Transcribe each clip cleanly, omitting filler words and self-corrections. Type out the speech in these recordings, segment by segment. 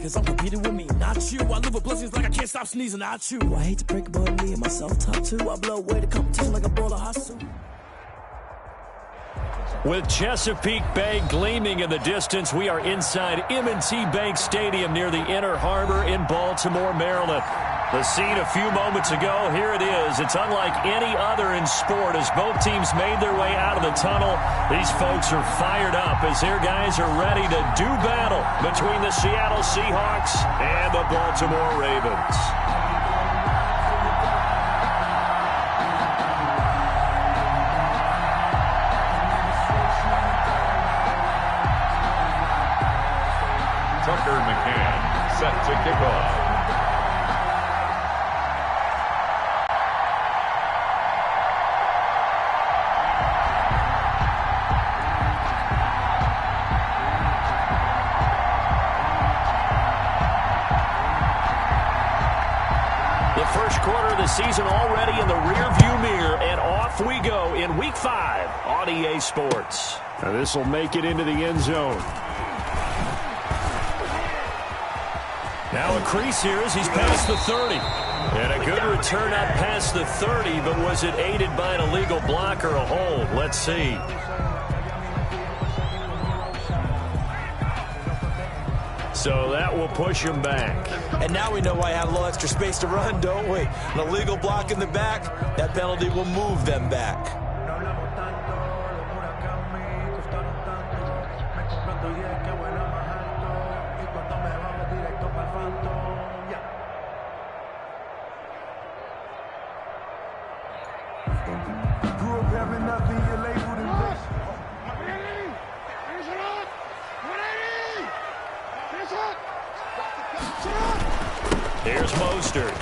Cause I'm competing with me, not you. I live with blessings like I can't stop sneezing, I chew. I hate to break it, but me and myself top two. I blow away the competition like a ball of hot soup. With Chesapeake Bay gleaming in the distance, we are inside M&T Bank Stadium near the Inner Harbor in Baltimore, Maryland. The scene a few moments ago, here it is. It's unlike any other in sport as both teams made their way out of the tunnel. These folks are fired up as their guys are ready to do battle between the Seattle Seahawks and the Baltimore Ravens. Tucker McCann set to kick off. The first quarter of the season already in the rearview mirror, and off we go in Week 5 on EA Sports. Now this will make it into the end zone. Now a crease here as he's past the 30. And a good return up past the 30, but was it aided by an illegal block or a hold? Let's see. So that will push him back. And now we know why I had a little extra space to run, don't we? An illegal block in the back, that penalty will move them back. Here's Mostert.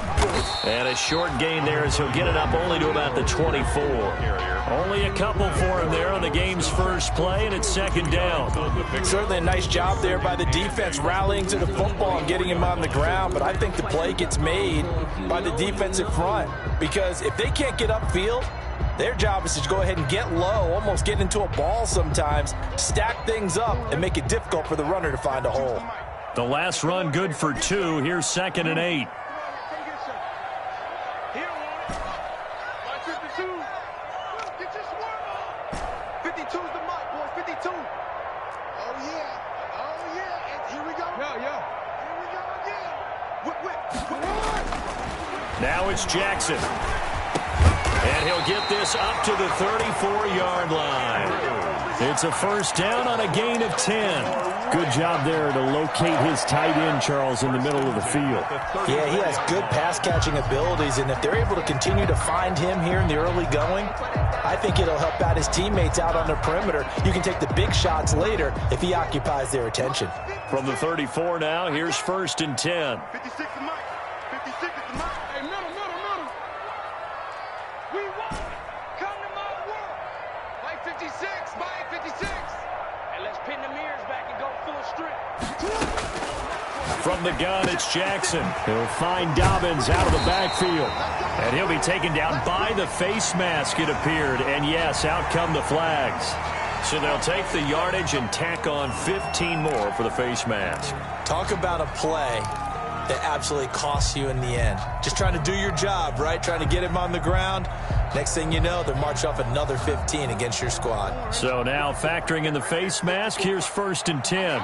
And a short gain there as he'll get it up only to about the 24. Only a couple for him there on the game's first play, and it's second down. Certainly a nice job there by the defense rallying to the football and getting him on the ground, but I think the play gets made by the defensive front because if they can't get upfield, their job is to go ahead and get low, almost get into a ball sometimes, stack things up, and make it difficult for the runner to find a hole. The last run good for 2. Here's 2nd and 8. Now it's Jackson. And he'll get this up to the 34-yard line. It's a first down on a gain of 10. Good job there to locate his tight end, Charles, in the middle of the field. Yeah, he has good pass-catching abilities, and if they're able to continue to find him here in the early going, I think it'll help out his teammates out on the perimeter. You can take the big shots later if he occupies their attention. From the 34 now, here's 1st and 10. 56 to Mike. 56 to Mike. Hey, middle. We won. Come to my world. Mike 56, Mike 56. And let's pin the mirrors back and go full strength. From the gun, it's Jackson. He'll find Dobbins out of the backfield. And he'll be taken down by the face mask, it appeared. And yes, out come the flags. So they'll take the yardage and tack on 15 more for the face mask. Talk about a play that absolutely costs you in the end. Just trying to do your job, right? Trying to get him on the ground. Next thing you know, they're march off another 15 against your squad. So now factoring in the face mask, here's 1st and 10.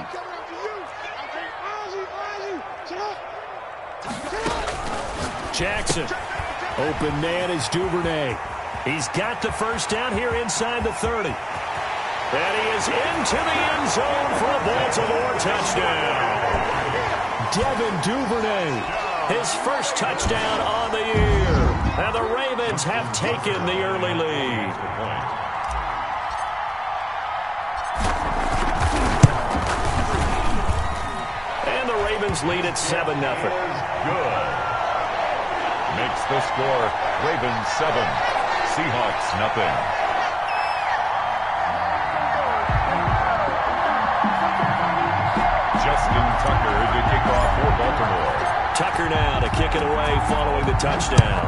Jackson. Open man is Duvernay. He's got the first down here inside the 30. And he is into the end zone for a Baltimore touchdown. Devin Duvernay. His first touchdown on the year. And the Ravens have taken the early lead. And the Ravens lead at 7-0. Good. Makes the score Ravens 7, Seahawks nothing. Justin Tucker to kick off for Baltimore. Tucker now to kick it away following the touchdown.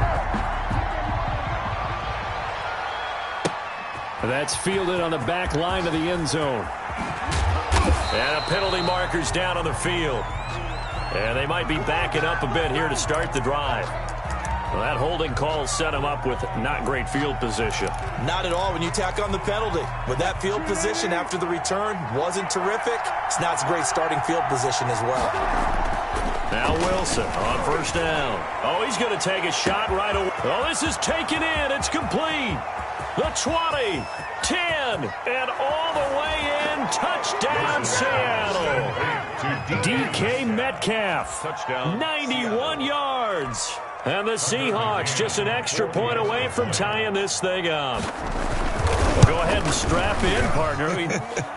That's fielded on the back line of the end zone. And a penalty marker's down on the field. And they might be backing up a bit here to start the drive. Well, that holding call set him up with not great field position. Not at all when you tack on the penalty. With that field position after the return wasn't terrific, it's not a great starting field position as well. Now Wilson on first down. Oh, he's going to take a shot right away. Oh, this is taken in. It's complete. The 20, 10, and all the way in. Touchdown, Seattle. DK Metcalf, touchdown, 91 yards. And the Seahawks just an extra point away from tying this thing up. Well, go ahead and strap in, partner.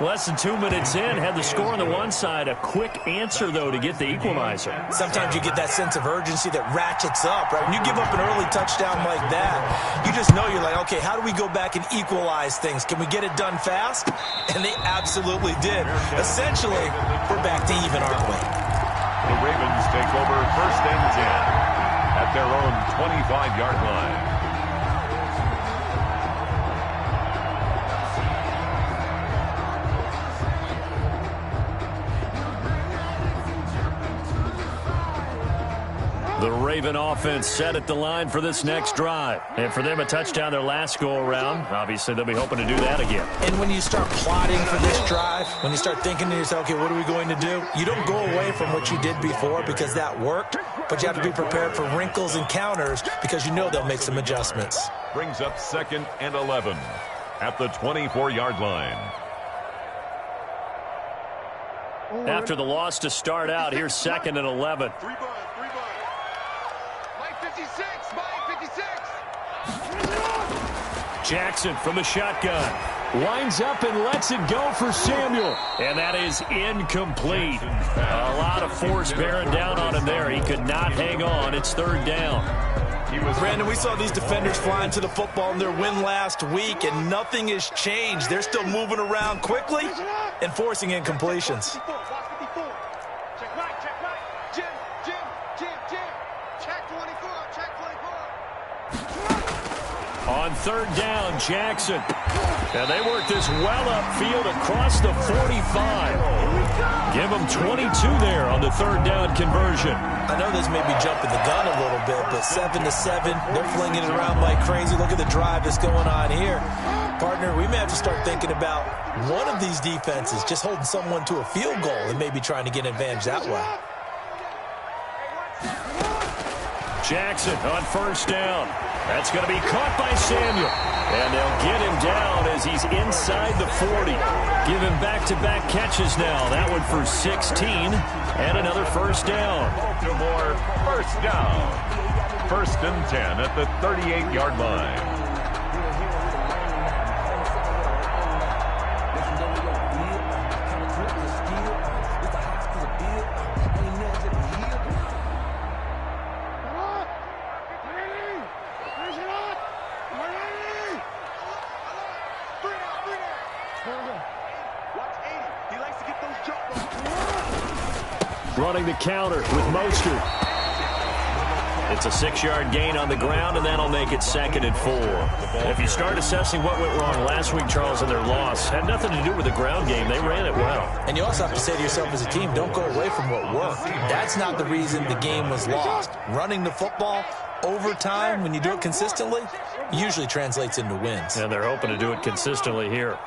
Less than 2 minutes in, had the score on the one side. A quick answer, though, to get the equalizer. Sometimes you get that sense of urgency that ratchets up, right? When you give up an early touchdown like that, you just know you're like, okay, how do we go back and equalize things? Can we get it done fast? And they absolutely did. Essentially, we're back to even, aren't we? The Ravens take over first and 10 at their own 25-yard line. The Raven offense set at the line for this next drive. And for them, a touchdown their last go-around. Obviously, they'll be hoping to do that again. And when you start plotting for this drive, when you start thinking to yourself, okay, what are we going to do? You don't go away from what you did before because that worked, but you have to be prepared for wrinkles and counters because you know they'll make some adjustments. Brings up 2nd and 11 at the 24-yard line. After the loss to start out, here's 2nd and 11. Jackson from the shotgun. Winds up and lets it go for Samuel. And that is incomplete. A lot of force bearing down on him there. He could not hang on. It's 3rd down. Brandon, we saw these defenders flying to the football in their win last week, and nothing has changed. They're still moving around quickly and forcing incompletions. Check right. Jim. Check 24. On 3rd down, Jackson. And they work this well upfield across the 45. Give them 22 there on the 3rd down conversion. I know this may be jumping the gun a little bit, but 7-7, they're flinging it around like crazy. Look at the drive that's going on here. Partner, we may have to start thinking about one of these defenses just holding someone to a field goal and maybe trying to get an advantage that way. Jackson on first down. That's going to be caught by Samuel. And they'll get him down as he's inside the 40. Give him back-to-back catches now. That one for 16 and another first down. Baltimore first down. 1st and 10 at the 38-yard line. Running the counter with Mostert. It's a 6-yard gain on the ground, and that'll make it 2nd and 4. If you start assessing what went wrong last week, Charles, in their loss, had nothing to do with the ground game. They ran it well. And you also have to say to yourself as a team, don't go away from what worked. That's not the reason the game was lost. Running the football over time, when you do it consistently, usually translates into wins. And they're hoping to do it consistently here.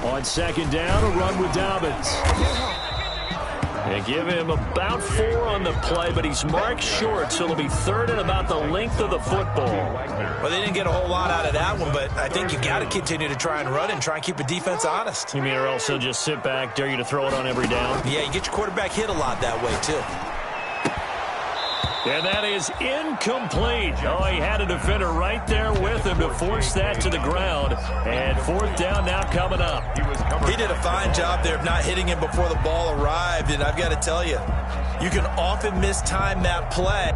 On 2nd down, a run with Dobbins. They give him about 4 on the play, but he's marked short, so it'll be 3rd and about the length of the football. Well, they didn't get a whole lot out of that one, but I think you got to continue to try and run and try and keep the defense honest. You mean or else he'll just sit back, dare you to throw it on every down? Yeah, you get your quarterback hit a lot that way, too. And that is incomplete. Oh, he had a defender right there with him to force that to the ground. And 4th down now coming up. He did a fine job there of not hitting him before the ball arrived. And I've got to tell you, you can often mistime that play.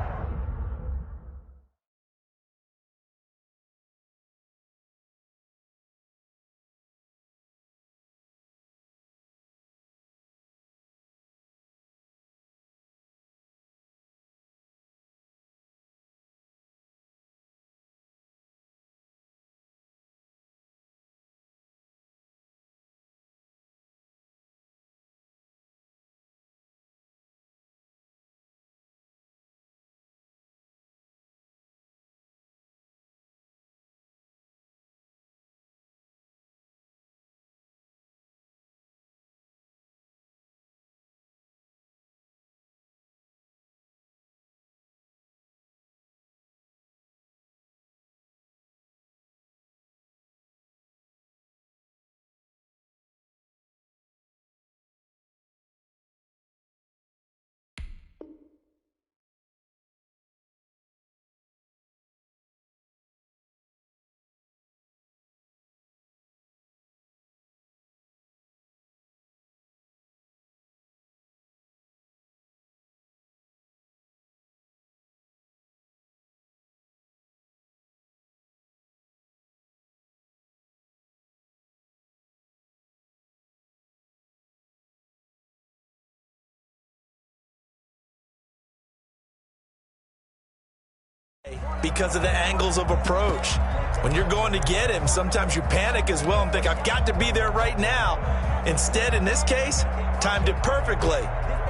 because of the angles of approach. When you're going to get him, sometimes you panic as well and think, I've got to be there right now. Instead, in this case, timed it perfectly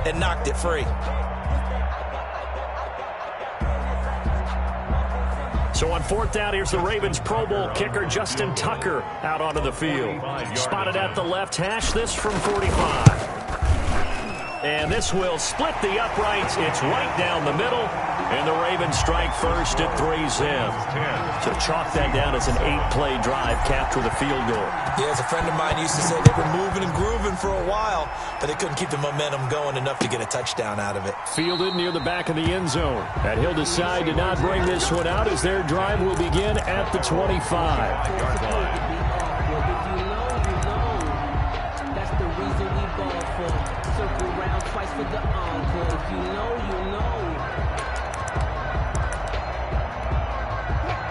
and knocked it free. So on fourth down, here's the Ravens Pro Bowl kicker Justin Tucker out onto the field. Spotted at the left hash, this from 45. And this will split the uprights. It's right down the middle. And the Ravens strike first at 3-zip. So chalk that down as an 8-play drive, capture the field goal. Yeah, as a friend of mine used to say, they were moving and grooving for a while, but they couldn't keep the momentum going enough to get a touchdown out of it. Fielded near the back of the end zone. And he'll decide to not bring this one out as their drive will begin at the 25.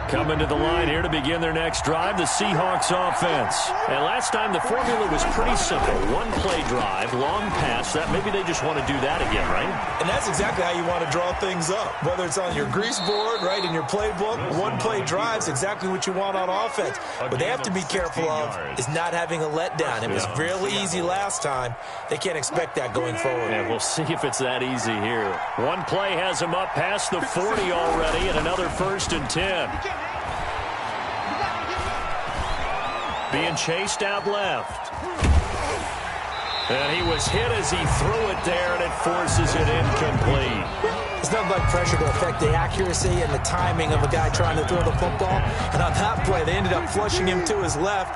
Coming to the line here to begin their next drive, the Seahawks offense. And last time the formula was pretty simple. One-play drive, long pass. That maybe they just want to do that again, right? And that's exactly how you want to draw things up. Whether it's on your grease board, right, in your playbook, one-play drive's exactly what you want on offense. What they have to be careful of is not having a letdown. It was really easy last time. They can't expect that going forward. Yeah, we'll see if it's that easy here. One play has him up past the 40 already, and another 1st and 10. Being chased out left. And he was hit as he threw it there, and it forces it incomplete. It's nothing like pressure to affect the accuracy and the timing of a guy trying to throw the football. And on that play, they ended up flushing him to his left,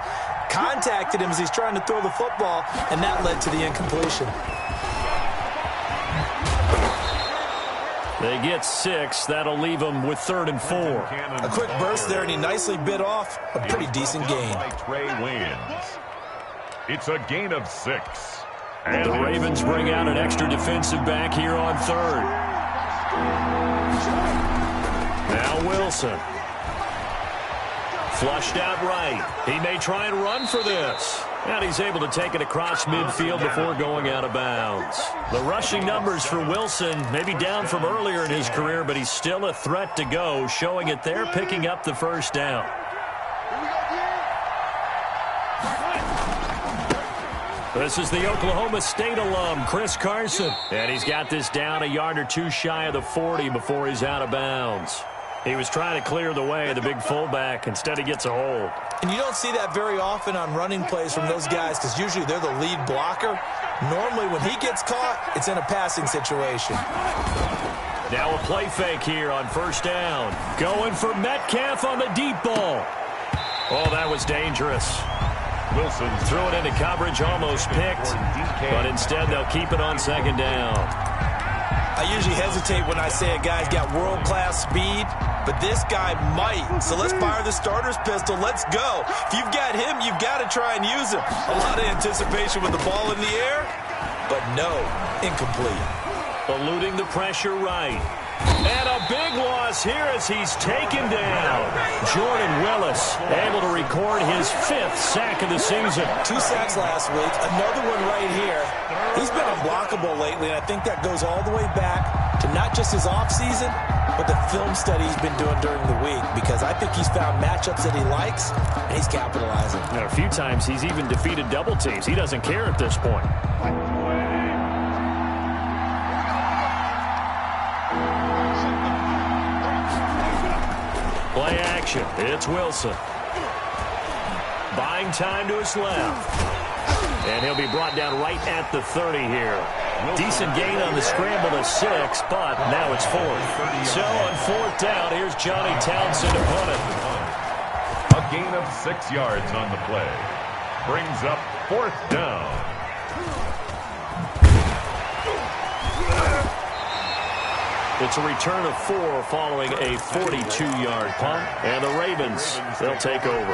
contacted him as he's trying to throw the football, and that led to the incompletion. They get 6. That'll leave them with 3rd and 4. A quick burst there, and he nicely bit off a pretty decent gain. Trey wins. It's a gain of 6. And the Ravens bring out an extra defensive back here on 3rd. Now Wilson. Flushed out right. He may try and run for this. And he's able to take it across midfield before going out of bounds. The rushing numbers for Wilson may be down from earlier in his career, but he's still a threat to go, showing it there, picking up the 1st down. This is the Oklahoma State alum, Chris Carson. And he's got this down a yard or two shy of the 40 before he's out of bounds. He was trying to clear the way, the big fullback. Instead, he gets a hold. And you don't see that very often on running plays from those guys because usually they're the lead blocker. Normally, when he gets caught, it's in a passing situation. Now a play fake here on 1st down. Going for Metcalf on the deep ball. Oh, that was dangerous. Wilson threw it into coverage, almost picked. But instead, they'll keep it on 2nd down. I usually hesitate when I say a guy's got world-class speed, but this guy might. So let's fire the starter's pistol. Let's go. If you've got him, you've got to try and use him. A lot of anticipation with the ball in the air, but no, incomplete. Eluding the pressure right. And a big loss here as he's taken down. Jordan Willis able to record his 5th sack of the season. 2 sacks last week, another one right here. He's been unblockable lately, and I think that goes all the way back to not just his offseason, but the film study he's been doing during the week, because I think he's found matchups that he likes, and he's capitalizing. And a few times he's even defeated double teams. He doesn't care at this point. Play action. It's Wilson. Buying time to his left. And he'll be brought down right at the 30 here. Decent gain on the scramble to 6, but now it's 4th. So on 4th down, here's Johnny Townsend to punt it. A gain of 6 yards on the play. Brings up 4th down. It's a return of 4 following a 42-yard punt. And the Ravens, they'll take over.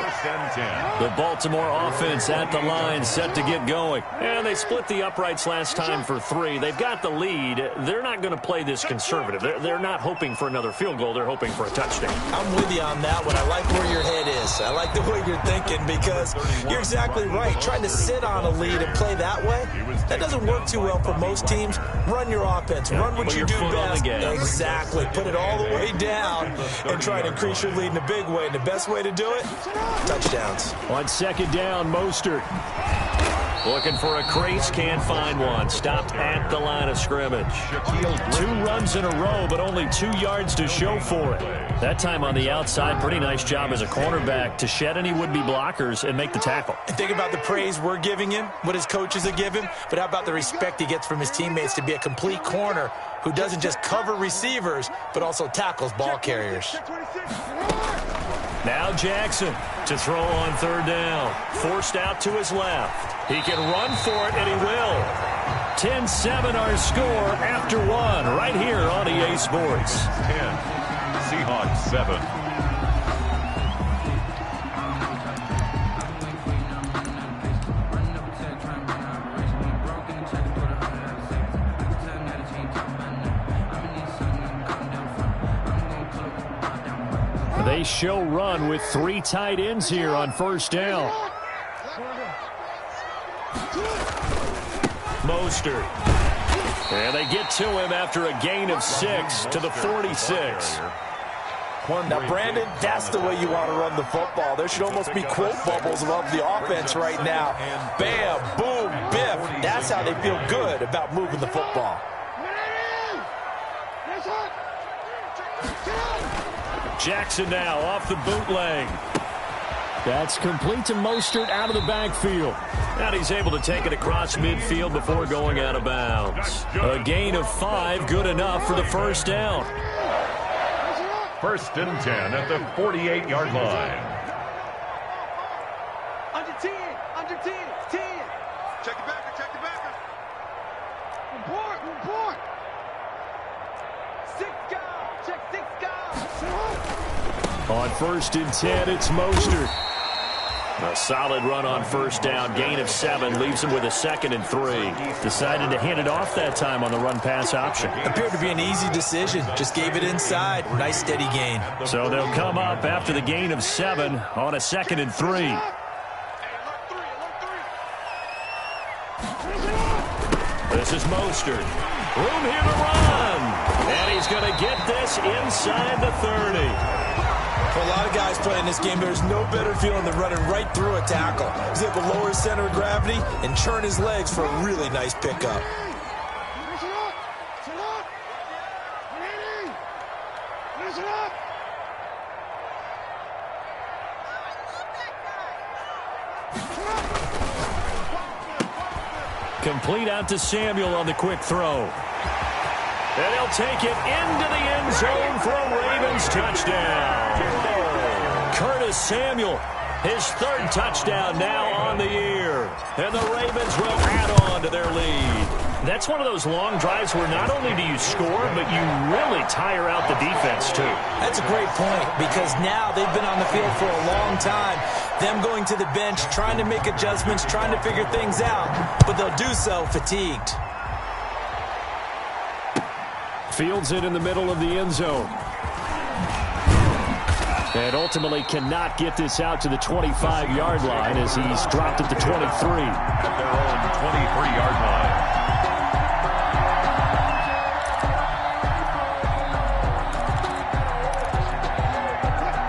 The Baltimore offense at the line, set to get going. And they split the uprights last time for 3. They've got the lead. They're not going to play this conservative. They're not hoping for another field goal. They're hoping for a touchdown. I'm with you on that one. I like where your head is. I like the way you're thinking, because you're exactly right. Trying to sit on a lead and play that way, that doesn't work too well for most teams. Run your offense. Run what you do best. Exactly. Put it all the way down and try to increase your lead in a big way. And the best way to do it, touchdowns. On second down, Mostert. Looking for a crease, can't find one. Stopped at the line of scrimmage. 2 runs in a row, but only 2 yards to show for it. That time on the outside, pretty nice job as a cornerback to shed any would-be blockers and make the tackle. And think about the praise we're giving him, what his coaches are giving him, but how about the respect he gets from his teammates to be a complete corner who doesn't just cover receivers, but also tackles ball carriers. Now Jackson to throw on third down. Forced out to his left. He can run for it, and he will. 10-7 our score after 1 right here on EA Sports. 10, Seahawks 7. They show run with 3 tight ends here on first down. Mostert. And they get to him after a gain of 6 to the 46. Now, Brandon, that's the way you want to run the football. There should almost be quote bubbles above the offense right now. Bam, boom, biff. That's how they feel good about moving the football. Jackson now off the bootleg. That's complete to Mostert out of the backfield. And he's able to take it across midfield before going out of bounds. A gain of 5, good enough for the first down. 1st and 10 at the 48-yard line. Under 10, 10. Check the backer, Report. 6 guys, check 6 guys. On 1st and 10, it's Mostert. A solid run on first down. Gain of 7 leaves him with a 2nd and 3. Decided to hand it off that time on the run-pass option. Appeared to be an easy decision. Just gave it inside. Nice steady gain. So they'll come up after the gain of 7 on a 2nd and 3. This is Mostert. Room here to run. And he's going to get this inside the 30. For a lot of guys playing this game, there's no better feeling than running right through a tackle. He's able to lower his center of gravity and churn his legs for a really nice pickup. Complete out to Samuel on the quick throw. And he'll take it into the end zone for a Ravens touchdown. Curtis Samuel, his 3rd touchdown now on the year. And the Ravens will add on to their lead. That's one of those long drives where not only do you score, but you really tire out the defense too. That's a great point, because now they've been on the field for a long time. Them going to the bench, trying to make adjustments, trying to figure things out, but they'll do so fatigued. Fields it in the middle of the end zone. And ultimately cannot get this out to the 25-yard line as he's dropped at the 23. At their own 23-yard line.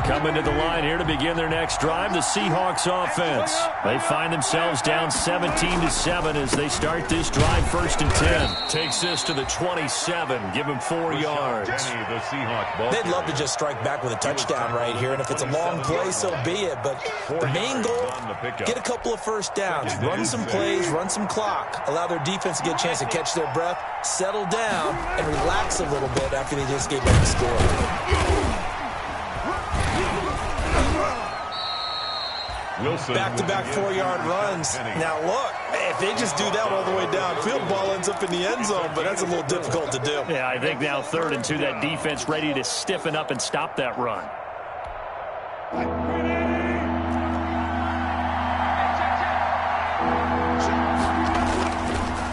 Coming to the line here to begin their next drive, the Seahawks offense. They find themselves down 17-7 as they start this drive 1st and 10. Takes this to the 27, give him 4 yards. They'd love to just strike back with a touchdown right here, and if it's a long play, so be it. But the main goal, get a couple of first downs, run some plays, run some clock, allow their defense to get a chance to catch their breath, settle down, and relax a little bit after they just gave up the score. Back-to-back 4-yard runs. Now, look, if they just do that all the way downfield, ball ends up in the end zone, but that's a little difficult to do. Yeah, I think now 3rd and 2, that defense ready to stiffen up and stop that run.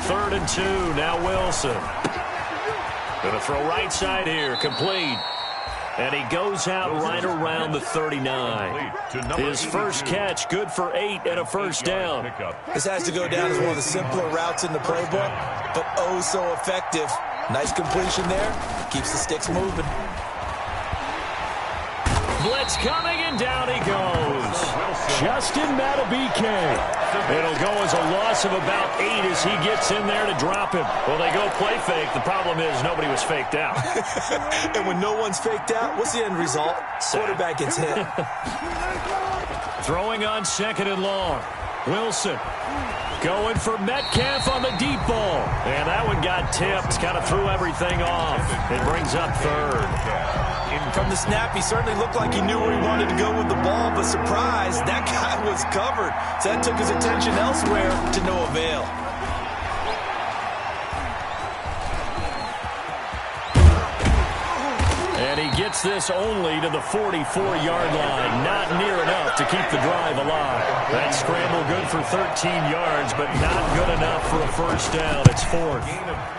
3rd and 2, now Wilson. Going to throw right side here, complete. And he goes out right around the 39. His first catch, good for 8 and a first down. This has to go down as one of the simpler routes in the playbook, but oh so effective Nice completion there. Keeps the sticks moving. Blitz coming, and down he goes. Justin Matabike. It'll go as a loss of about 8 as he gets in there to drop him. Well, they go play fake. The problem is nobody was faked out. And when no one's faked out, what's the end result? Quarterback gets hit. Throwing on 2nd and long. Wilson going for Metcalf on the deep ball. And that one got tipped. Kind of threw everything off. It brings up 3rd. From the snap, he certainly looked like he knew where he wanted to go with the ball, but surprise, that guy was covered. So that took his attention elsewhere to no avail. And he gets this only to the 44-yard line. Not near enough to keep the drive alive. That scramble good for 13 yards, but not good enough for a first down. It's 4th.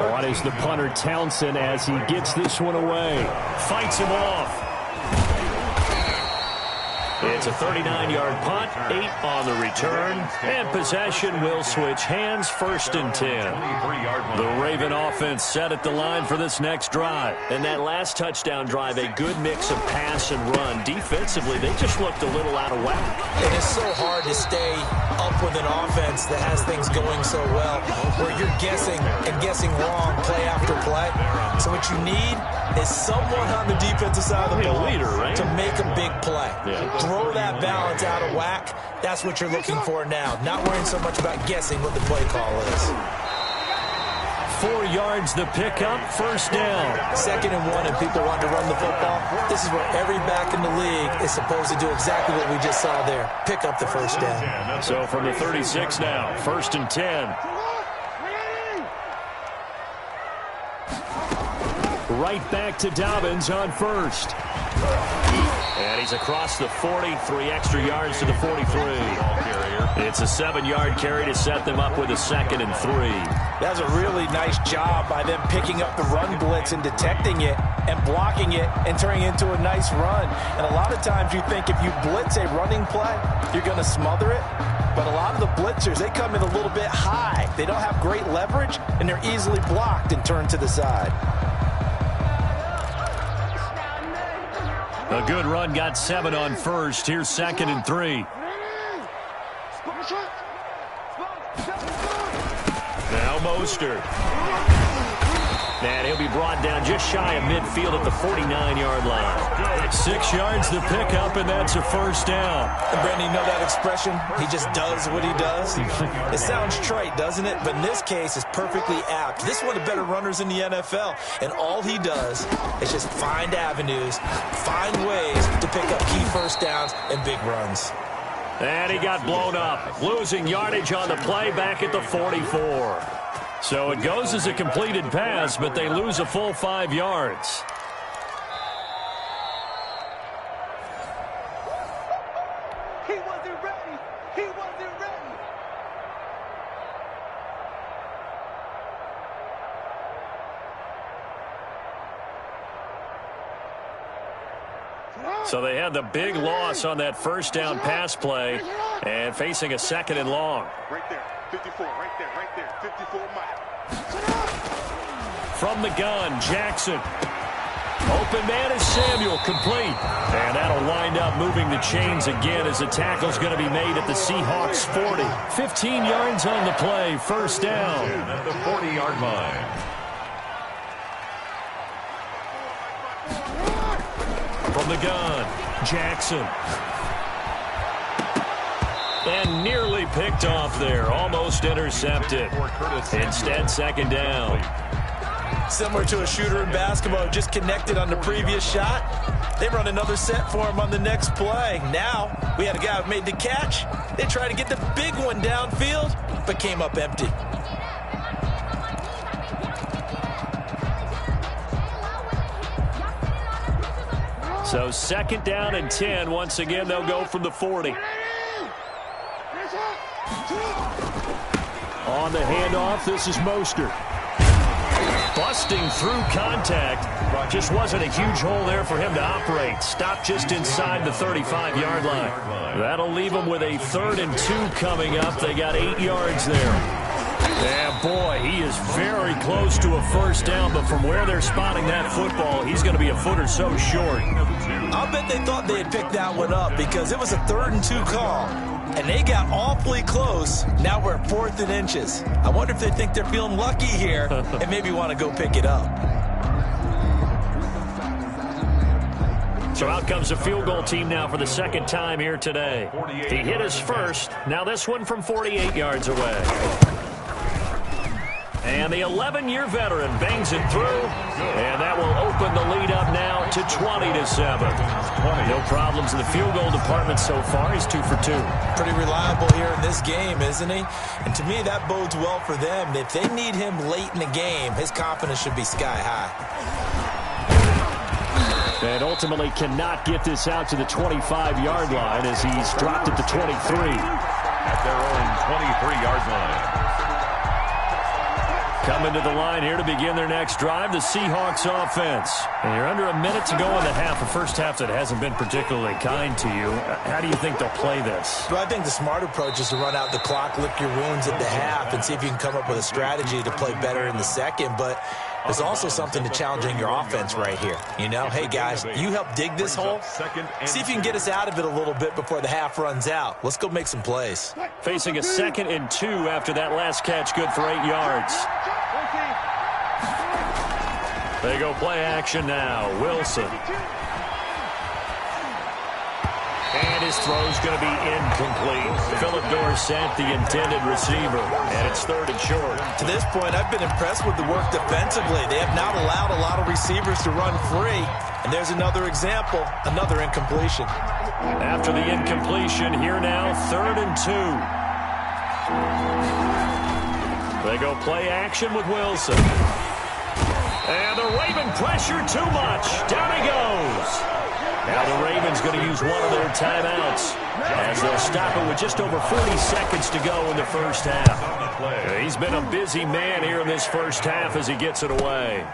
On is the punter Townsend as he gets this one away. Fights him off. It's a 39-yard punt, 8 on the return, and possession will switch hands, 1st and 10. The Raven offense set at the line for this next drive. And that last touchdown drive, a good mix of pass and run. Defensively, they just looked a little out of whack. And it's so hard to stay up with an offense that has things going so well, where you're guessing and guessing wrong play after play. So what you need is someone on the defensive side of the ball to make a big play. Throw that balance out of whack. That's what you're looking for now. Not worrying so much about guessing what the play call is. 4 yards the pickup, 1st down. 2nd and 1, and people want to run the football. This is where every back in the league is supposed to do exactly what we just saw there. Pick up the 1st down. So from the 36 now, 1st and 10. Right back to Dobbins on 1st. And he's across the 40, 3 extra yards to the 43. It's a 7-yard carry to set them up with a 2nd and 3. That was a really nice job by them picking up the run blitz and detecting it and blocking it and turning it into a nice run. And a lot of times you think if you blitz a running play, you're going to smother it. But a lot of the blitzers, they come in a little bit high. They don't have great leverage, and they're easily blocked and turned to the side. A good run, got 7 on 1st. Here's 2nd and 3. Now Mostert. And he'll be brought down just shy of midfield at the 49-yard line. 6 yards the pickup, and that's a 1st down. And Brandon, you know that expression? He just does what he does. It sounds trite, doesn't it? But in this case, it's perfectly apt. This is one of the better runners in the NFL. And all he does is just find avenues, find ways to pick up key 1st downs and big runs. And he got blown up, losing yardage on the play back at the 44. So it goes as a completed pass, but they lose a full 5 yards. He wasn't ready. He wasn't ready. So they had the big loss on that 1st down pass play and facing a 2nd and long. Right there, 54, right there, 54 mile. From the gun, Jackson. Open man is Samuel, complete. And that'll wind up moving the chains again as the tackle's going to be made at the Seahawks 40. 15 yards on the play, 1st down. At the 40-yard line. From the gun, Jackson. And nearly picked off there, almost intercepted. Instead, 2nd down. Similar to a shooter in basketball, just connected on the previous shot. They run another set for him on the next play. Now, we had a guy who made the catch. They tried to get the big one downfield, but came up empty. So 2nd down and 10. Once again, they'll go from the 40. On the handoff, this is Mostert. Busting through contact. Just wasn't a huge hole there for him to operate. Stopped just inside the 35-yard line. That'll leave them with a 3rd and 2 coming up. They got 8 yards there. Yeah, boy, he is very close to a first down, but from where they're spotting that football, he's going to be a foot or so short. I'll bet they thought they had picked that one up because it was a 3rd and 2 call, and they got awfully close. Now we're at 4th and inches. I wonder if they think they're feeling lucky here and maybe want to go pick it up. So out comes a field goal team now for the 2nd time here today. He hit his first. Now this one from 48 yards away. And the 11-year veteran bangs it through, and that will open the lead up now to 20-7. No problems in the field goal department so far. He's 2 for 2. Pretty reliable here in this game, isn't he? And to me, that bodes well for them. If they need him late in the game, his confidence should be sky high. And ultimately cannot get this out to the 25-yard line as he's dropped it to 23. At their own 23-yard line. Coming to the line here to begin their next drive, the Seahawks offense. And you're under a minute to go in the half, a first half that hasn't been particularly kind to you. How do you think they'll play this? Well, I think the smart approach is to run out the clock, lick your wounds at the half, and see if you can come up with a strategy to play better in the second. But there's also something to challenging your offense right here. You know, hey, guys, you help dig this hole. See if you can get us out of it a little bit before the half runs out. Let's go make some plays. Facing a 2nd and 2 after that last catch, good for 8 yards. They go play action now. Wilson. And his throw's going to be incomplete. Philip Dorsett, the intended receiver. And it's 3rd and short. To this point, I've been impressed with the work defensively. They have not allowed a lot of receivers to run free. And there's another example, another incompletion. After the incompletion, here now, 3rd and 2. They go play action with Wilson. And the Raven pressure too much. Down he goes. Now the Ravens going to use one of their timeouts as they'll stop it with just over 40 seconds to go in the first half. He's been a busy man here in this first half as he gets it away.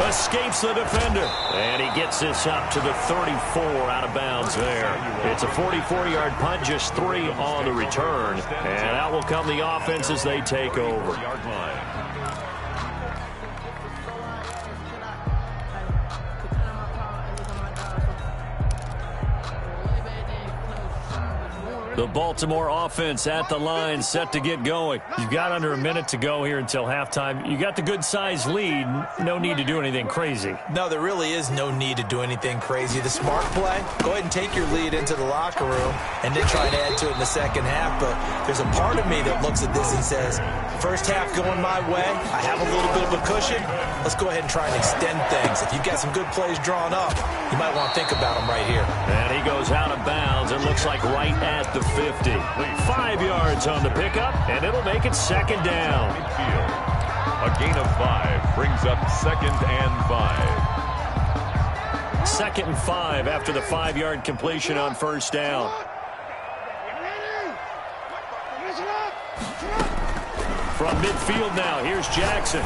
Escapes the defender. And he gets this up to the 34 out of bounds there. It's a 44-yard punt, just 3 on the return. And out will come the offense as they take over. The Baltimore offense at the line, set to get going. You've got under a minute to go here until halftime. You got the good-sized lead. No need to do anything crazy. No, there really is no need to do anything crazy. The smart play, go ahead and take your lead into the locker room and then try to add to it in the second half. But there's a part of me that looks at this and says, first half going my way, I have a little bit of a cushion. Let's go ahead and try and extend things. If you've got some good plays drawn up, you might want to think about them right here. And he goes out of bounds. It looks like right at the 50. 5 yards on the pickup, and it'll make it 2nd down. A gain of 5 brings up 2nd and 5. 2nd and 5 after the 5-yard completion on first down. From midfield now, here's Jackson.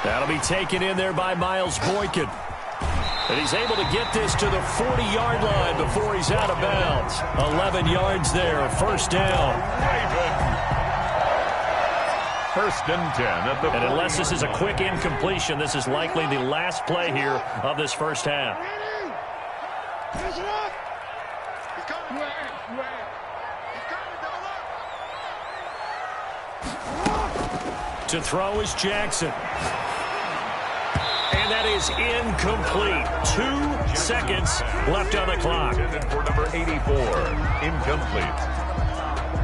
That'll be taken in there by Miles Boykin. And he's able to get this to the 40-yard line before he's out of bounds. 11 yards there, first down. First and 10 at the 40. And unless this is a quick incompletion, this is likely the last play here of this first half. To throw is Jackson. And that is incomplete. 2 seconds left on the clock. For number 84, incomplete.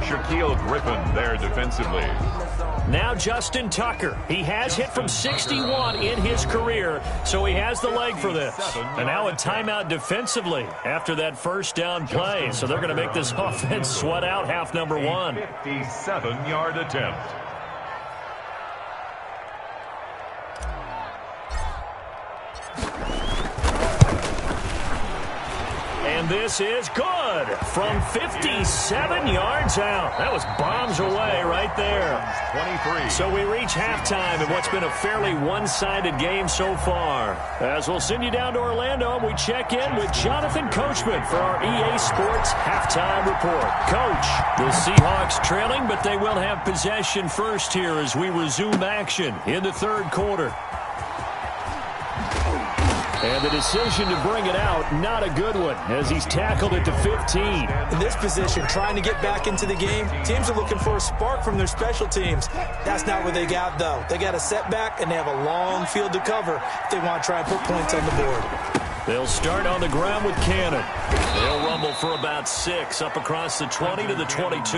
Shaquille Griffin there defensively. Now Justin Tucker. He has hit from 61 in his career, so he has the leg for this. And now a timeout defensively after that first down play. So they're going to make this offense sweat out half number 1. 57-yard attempt. And this is good from 57 yards out. That was bombs away right there. 23. So we reach halftime in what's been a fairly one-sided game so far. As we'll send you down to Orlando, and we check in with Jonathan Coachman for our EA Sports Halftime Report. Coach, the Seahawks trailing, but they will have possession first here as we resume action in the third quarter. And the decision to bring it out, not a good one, as he's tackled it to 15. In this position, trying to get back into the game, teams are looking for a spark from their special teams. That's not what they got, though. They got a setback, and they have a long field to cover if they want to try and put points on the board. They'll start on the ground with Cannon. They'll rumble for about 6 up across the 20 to the 22.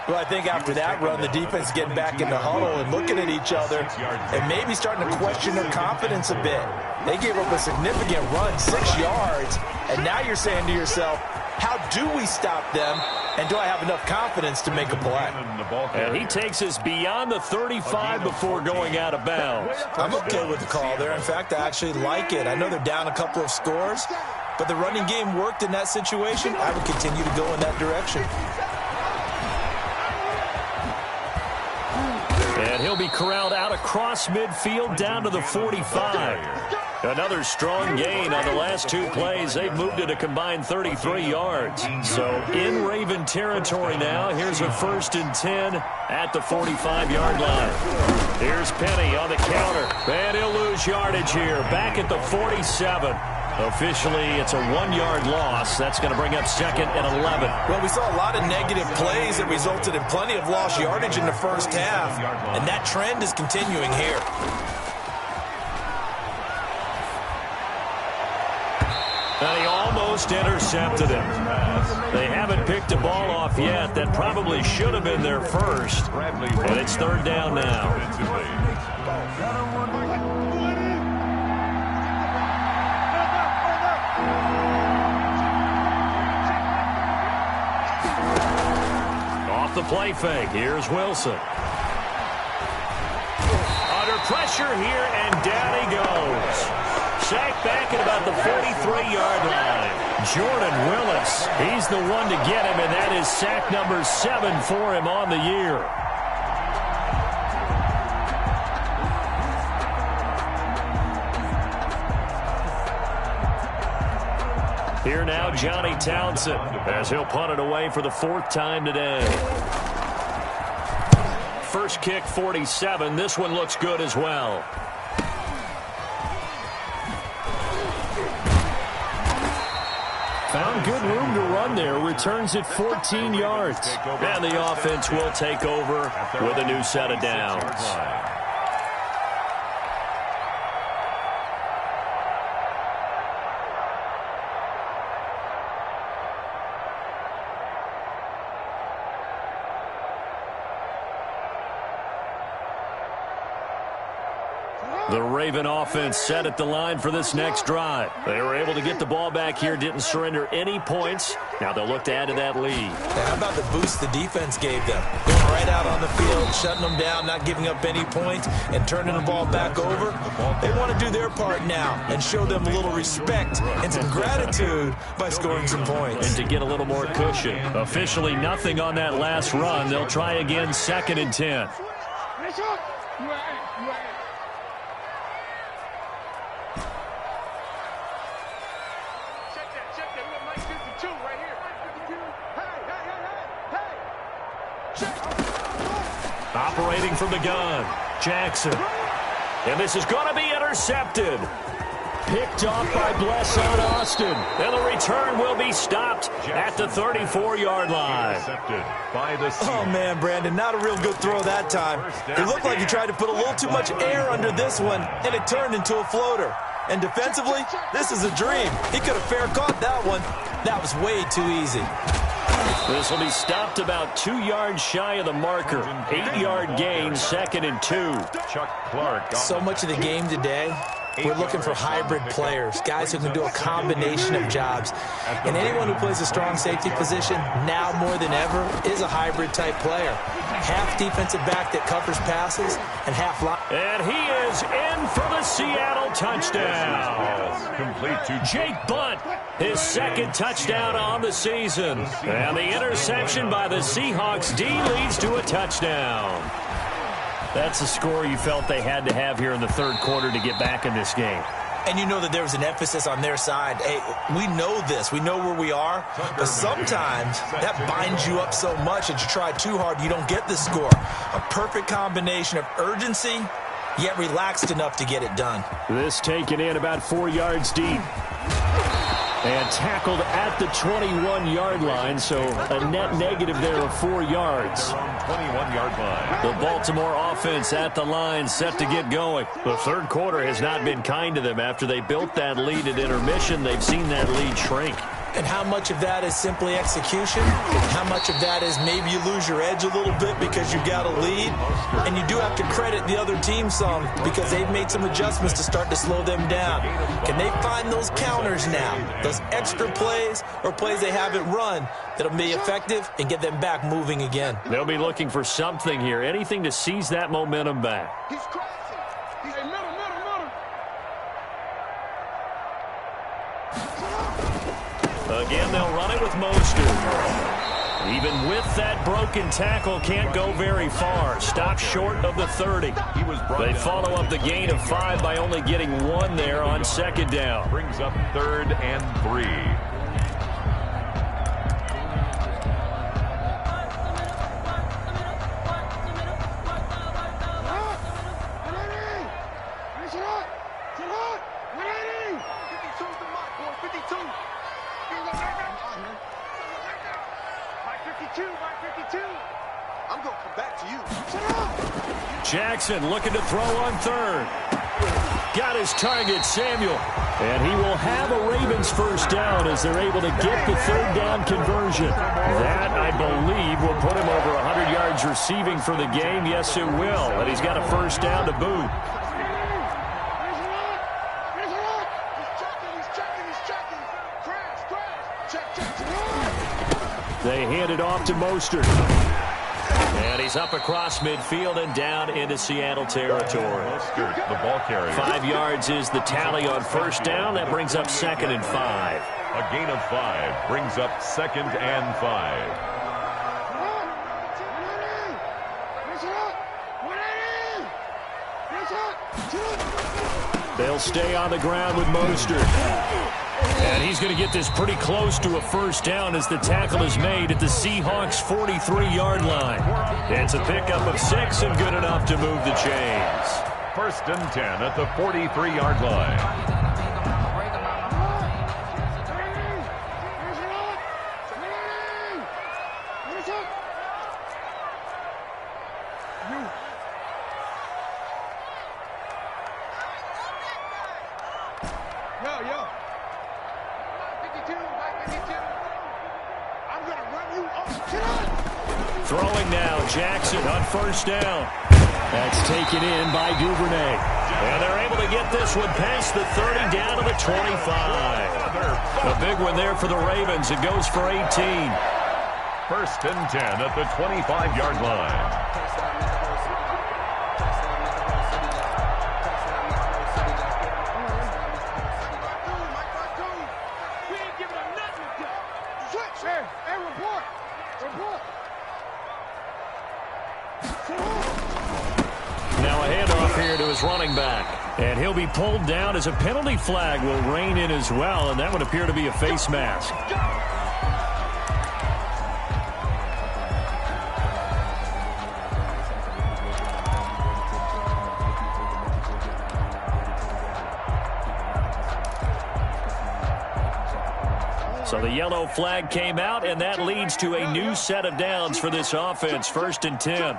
Well, I think after that run, the defense is getting back in the huddle and looking at each other and maybe starting to question their confidence a bit. They gave up a significant run, 6 yards, and now you're saying to yourself, how do we stop them, and do I have enough confidence to make a play? And he takes us beyond the 35 before going out of bounds. I'm okay with the call there. In fact, I actually like it. I know they're down a couple of scores, but the running game worked in that situation. I would continue to go in that direction. And he'll be corralled out across midfield down to the 45. Another strong gain on the last 2 plays. They've moved it a combined 33 yards. So in Raven territory now. Here's a 1st and 10 at the 45-yard line. Here's Penny on the counter. And he'll lose yardage here. Back at the 47. Officially, it's a 1-yard loss. That's going to bring up 2nd and 11. Well, we saw a lot of negative plays that resulted in plenty of lost yardage in the first half, and that trend is continuing here. And he almost intercepted him. They haven't picked a ball off yet. That probably should have been their first. And it's 3rd down now. Off the play fake. Here's Wilson. Under pressure here, and down he goes. Sacked back at about the 43-yard line. Jordan Willis, he's the one to get him, and that is sack number 7 for him on the year. Here now, Johnny Townsend, as he'll punt it away for the 4th time today. First kick, 47. This one looks good as well. Found good room to run there. Returns it 14 yards. And the offense will take over with a new set of downs. The Raven offense set at the line for this next drive. They were able to get the ball back here, didn't surrender any points. Now they'll look to add to that lead. How about the boost the defense gave them? Going right out on the field, shutting them down, not giving up any points, and turning the ball back over. They want to do their part now and show them a little respect and some gratitude by scoring some points. And to get a little more cushion. Officially nothing on that last run. They'll try again, 2nd and 10. Operating from the gun, Jackson. And this is going to be intercepted. Picked off by Blesson Austin. And the return will be stopped at the 34-yard line. Oh, man, Brandon, not a real good throw that time. It looked like he tried to put a little too much air under this one, and it turned into a floater. And defensively, this is a dream. He could have fair caught that one. That was way too easy. This will be stopped about 2 yards shy of the marker. 8-yard gain, 2nd and 2. Chuck Clark. So much of the game today We're looking for hybrid players, guys who can do a combination of jobs. And anyone who plays a strong safety position, now more than ever, is a hybrid-type player. Half defensive back that covers passes, and half line. And he is in for the Seattle touchdown. Complete to Jake Bunt, his second touchdown on the season. And the interception by the Seahawks D leads to a touchdown. That's a score you felt they had to have here in the third quarter to get back in this game. And you know that there was an emphasis on their side. Hey, we know this. We know where we are. But sometimes that binds you up so much that you try too hard, you don't get the score. A perfect combination of urgency, yet relaxed enough to get it done. This taken in about 4 yards deep. And tackled at the 21-yard line, so a net negative there of 4 yards. 21-yard line. The Baltimore offense at the line, set to get going. The third quarter has not been kind to them. After they built that lead at intermission, they've seen that lead shrink. And how much of that is simply execution? How much of that is maybe you lose your edge a little bit because you've got a lead? And you do have to credit the other team some because they've made some adjustments to start to slow them down. Can they find those counters now? Those extra plays or plays they haven't run that'll be effective and get them back moving again? They'll be looking for something here, anything to seize that momentum back. He's crossing. He's a middle. Again, they'll run it with Mostert. Even with that broken tackle, can't go very far. Stopped short of the 30. They follow up the gain of 5 by only getting 1 there on second down. Brings up 3rd and 3. I'm going to come back to you. Jackson looking to throw on 3rd. Got his target, Samuel. And he will have a Ravens first down as they're able to get the 3rd down conversion. That, I believe, will put him over 100 yards receiving for the game. Yes, it will. And he's got a first down to boot. They hand it off to Mostert. And he's up across midfield and down into Seattle territory. Mostert, the ball carrier. 5 yards is the tally on first down. That brings up 2nd and 5. A gain of 5 brings up 2nd and 5. They'll stay on the ground with Mostert. And he's going to get this pretty close to a first down as the tackle is made at the Seahawks' 43-yard line. It's a pickup of 6 and good enough to move the chains. 1st and 10 at the 43-yard line. Throwing now, Jackson on first down. That's taken in by Duvernay. And they're able to get this one past the 30 down to the 25. A big one there for the Ravens. It goes for 18. 1st and 10 at the 25-yard line. Now a handoff here to his running back. And he'll be pulled down as a penalty flag will rein in as well, and that would appear to be a face mask. So the yellow flag came out, and that leads to a new set of downs for this offense. 1st and 10.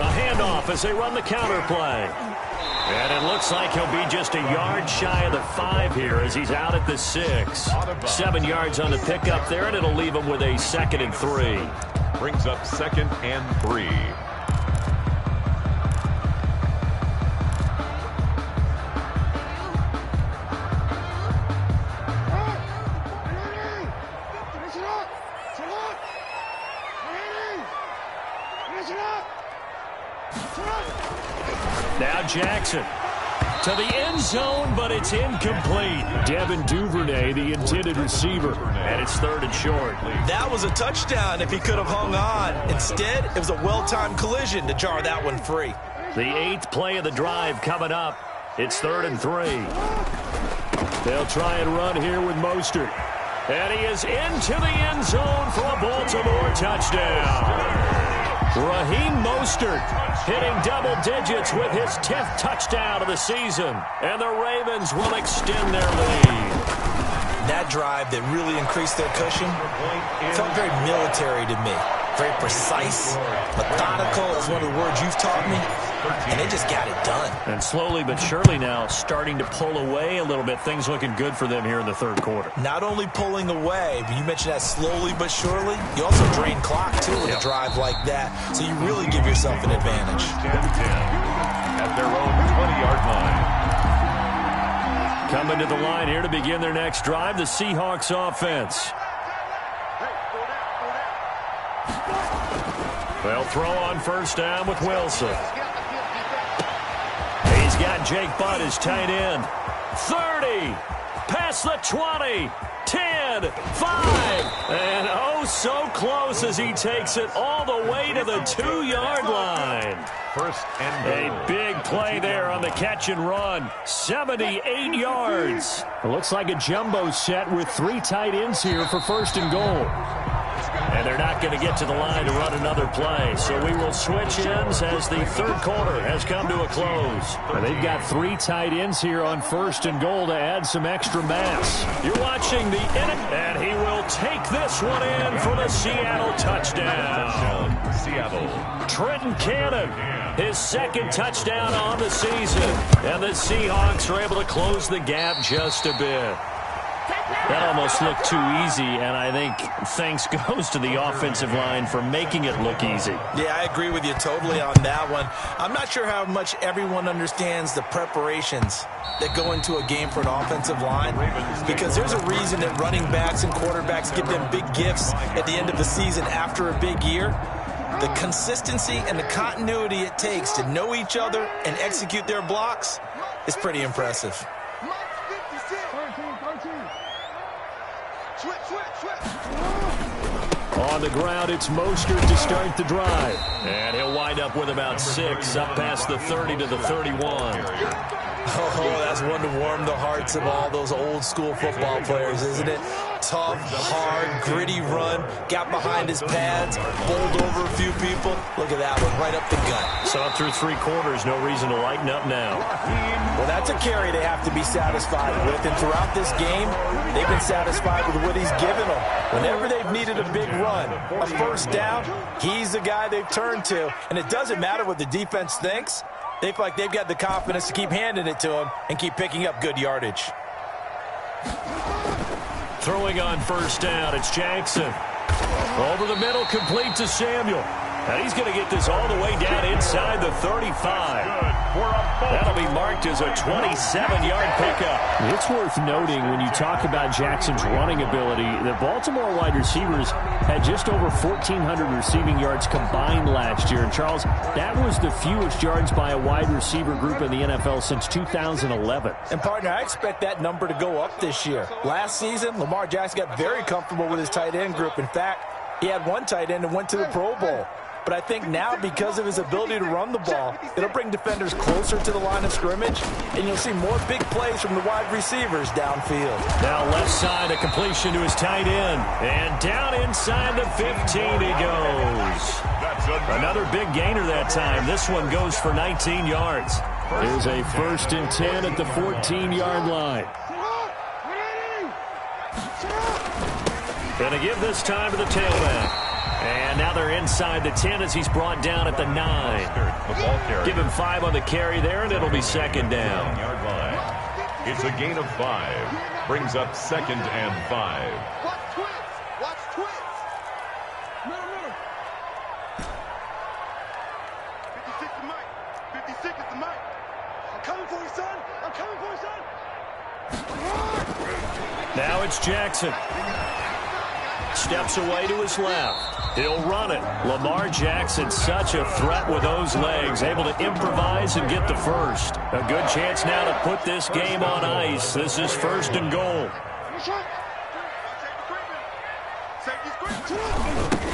A handoff as they run the counter play. And it looks like he'll be just a yard shy of the 5 here as he's out at the 6. 7 yards on the pickup there, and it'll leave him with a 2nd and 3. Brings up 2nd and 3. Now Jackson to the end zone, but it's incomplete. Devin Duvernay, the intended receiver. And it's 3rd and short. That was a touchdown if he could have hung on. Instead, it was a well-timed collision to jar that one free. The 8th play of the drive coming up. It's 3rd and 3. They'll try and run here with Mostert. And he is into the end zone for a Baltimore touchdown. Raheem Mostert hitting double digits with his 10th touchdown of the season. And the Ravens will extend their lead. That drive that really increased their cushion felt very military to me. Very precise, methodical is one of the words you've taught me. And they just got it done. And slowly but surely now starting to pull away a little bit. Things looking good for them here in the 3rd quarter. Not only pulling away, but you mentioned that slowly but surely. You also drain clock, too, with a drive like that. So you really give yourself an advantage. 10-10 at their own 20-yard line. Coming to the line here to begin their next drive, the Seahawks offense. They'll throw on 1st down with Wilson. He's got Jake Butt as tight end. 30, past the 20, 10, 5, and oh so close as he takes it all the way to the 2-yard line. 1st and A big play there on the catch and run. 78 yards. It looks like a jumbo set with 3 tight ends here for 1st and goal. And they're not going to get to the line to run another play. So we will switch ends as the 3rd quarter has come to a close. And they've got 3 tight ends here on 1st and goal to add some extra mass. You're watching the inning, and he will take this one in for the Seattle touchdown. Seattle. Trenton Cannon, his 2nd touchdown on the season. And the Seahawks are able to close the gap just a bit. That almost looked too easy, and I think thanks goes to the offensive line for making it look easy. Yeah, I agree with you totally on that one. I'm not sure how much everyone understands the preparations that go into a game for an offensive line, because there's a reason that running backs and quarterbacks give them big gifts at the end of the season after a big year. The consistency and the continuity it takes to know each other and execute their blocks is pretty impressive. On the ground, it's Mostert to start the drive. And he'll wind up with about 6 up past the 30 to the 31. Oh, that's one to warm the hearts of all those old school football players, isn't it? Tough, hard, gritty run, got behind his pads, bowled over a few people. Look at that one, right up the gut. So up through 3 quarters, no reason to lighten up now. Well, that's a carry they have to be satisfied with, and throughout this game, they've been satisfied with what he's given them. Whenever they've needed a big run, a 1st down, he's the guy they've turned to, and it doesn't matter what the defense thinks. They feel like they've got the confidence to keep handing it to him and keep picking up good yardage. Throwing on 1st down, it's Jackson. Over the middle, complete to Samuel. And he's going to get this all the way down inside the 35. That'll be marked as a 27-yard pickup. It's worth noting when you talk about Jackson's running ability, the Baltimore wide receivers had just over 1,400 receiving yards combined last year. And, Charles, that was the fewest yards by a wide receiver group in the NFL since 2011. And, partner, I expect that number to go up this year. Last season, Lamar Jackson got very comfortable with his tight end group. In fact, he had one tight end and went to the Pro Bowl. But I think now, because of his ability to run the ball, it'll bring defenders closer to the line of scrimmage, and you'll see more big plays from the wide receivers downfield. Now left side, a completion to his tight end. And down inside the 15 he goes. Another big gainer that time. This one goes for 19 yards. Here's a 1st and 10 at the 14-yard line. Going to give this time to the tailback. And now they're inside the 10 as he's brought down at the 9. Give him 5 on the carry there, and it'll be second down. It's a gain of 5. Brings up 2nd and 5. Watch twins. Watch twins. Middle. 56 is Mike. 56 is the Mike. I'm coming for you, son. I'm coming for you, son. Now it's Jackson. Steps away to his left. He'll run it. Lamar Jackson, such a threat with those legs, able to improvise and get the first. A good chance now to put this game on ice. This is 1st and goal.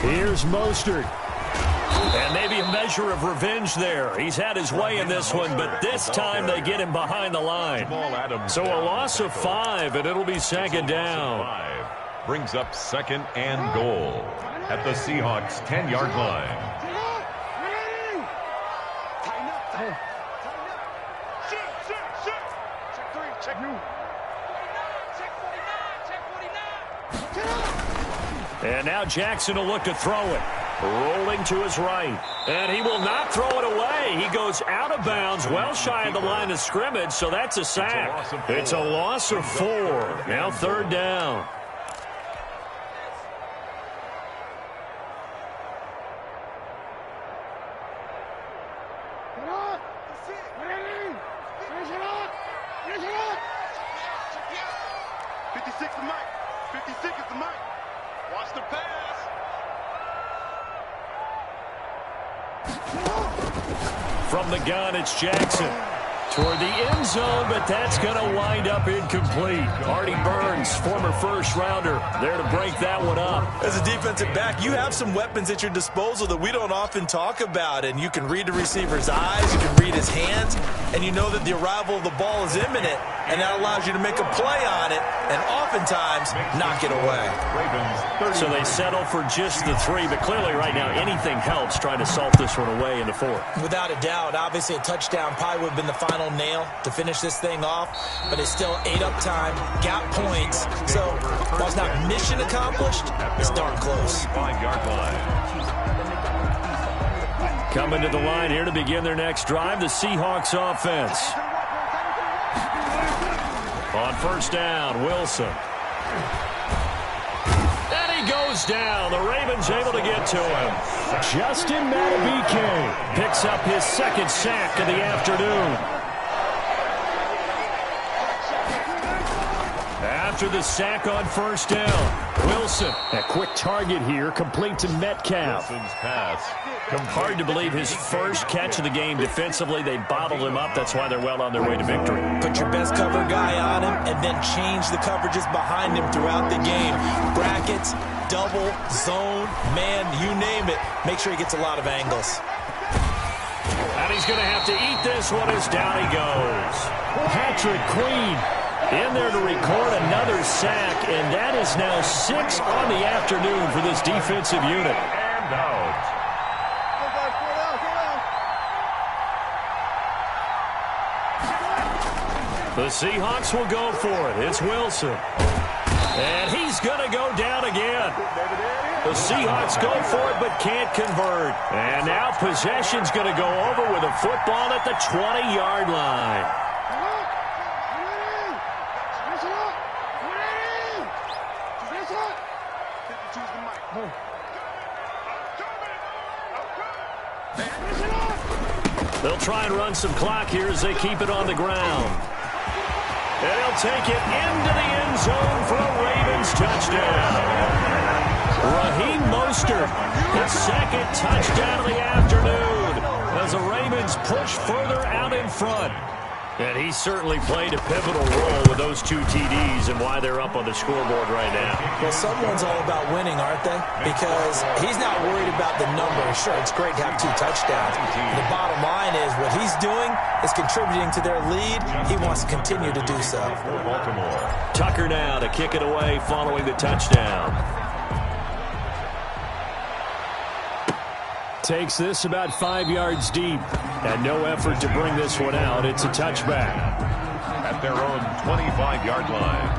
Here's Mostert. And maybe a measure of revenge there. He's had his way in this one, but this time they get him behind the line. So a loss of 5, and it'll be second down. Brings up 2nd and goal at the Seahawks' 10-yard line. Tighten up. Tighten up. Shit. Check 3. Check you. 49. Check 49. And now Jackson will look to throw it. Rolling to his right. And he will not throw it away. He goes out of bounds, well shy of the line of scrimmage, so that's a sack. It's a loss of 4. Now 3rd down. From the gun, it's Jackson. Toward the end zone, but that's going to wind up incomplete. Artie Burns, former first-rounder, there to break that one up. As a defensive back, you have some weapons at your disposal that we don't often talk about, and you can read the receiver's eyes, you can read his hands, and you know that the arrival of the ball is imminent, and that allows you to make a play on it and oftentimes knock it away. So they settle for just the 3, but clearly right now anything helps trying to salt this one away in the 4th. Without a doubt, obviously a touchdown probably would have been the final nail to finish this thing off, but it's still ate up time, got points, so while it's not mission accomplished, it's darn close. 5-yard line. Coming to the line here to begin their next drive, the Seahawks offense. On 1st down, Wilson. And he goes down. The Ravens able to get to him. Justin Madubuike picks up his 2nd sack of the afternoon. After the sack on 1st down, Wilson. A quick target here, complete to Metcalf. Wilson's pass. Hard to believe his first catch of the game defensively. They bottled him up. That's why they're well on their way to victory. Put your best cover guy on him and then change the coverages behind him throughout the game. Brackets, double, zone, man, you name it. Make sure he gets a lot of angles. And he's going to have to eat this one as down he goes. Patrick Queen in there to record another sack, and that is now 6 on the afternoon for this defensive unit. And out. The Seahawks will go for it. It's Wilson. And he's going to go down again. The Seahawks go for it but can't convert. And now possession's going to go over with a football at the 20-yard line. They'll try and run some clock here as they keep it on the ground. And he'll take it into the end zone for a Ravens touchdown. Raheem Mostert, his 2nd touchdown of the afternoon as the Ravens push further out in front. And he certainly played a pivotal role with those 2 TDs and why they're up on the scoreboard right now. Well, someone's all about winning, aren't they? Because he's not worried about the numbers. Sure, it's great to have 2 touchdowns. The bottom line is what he's doing is contributing to their lead. He wants to continue to do so. Tucker now to kick it away following the touchdown. Takes this about 5 yards deep. And no effort to bring this one out. It's a touchback. At their own 25-yard line.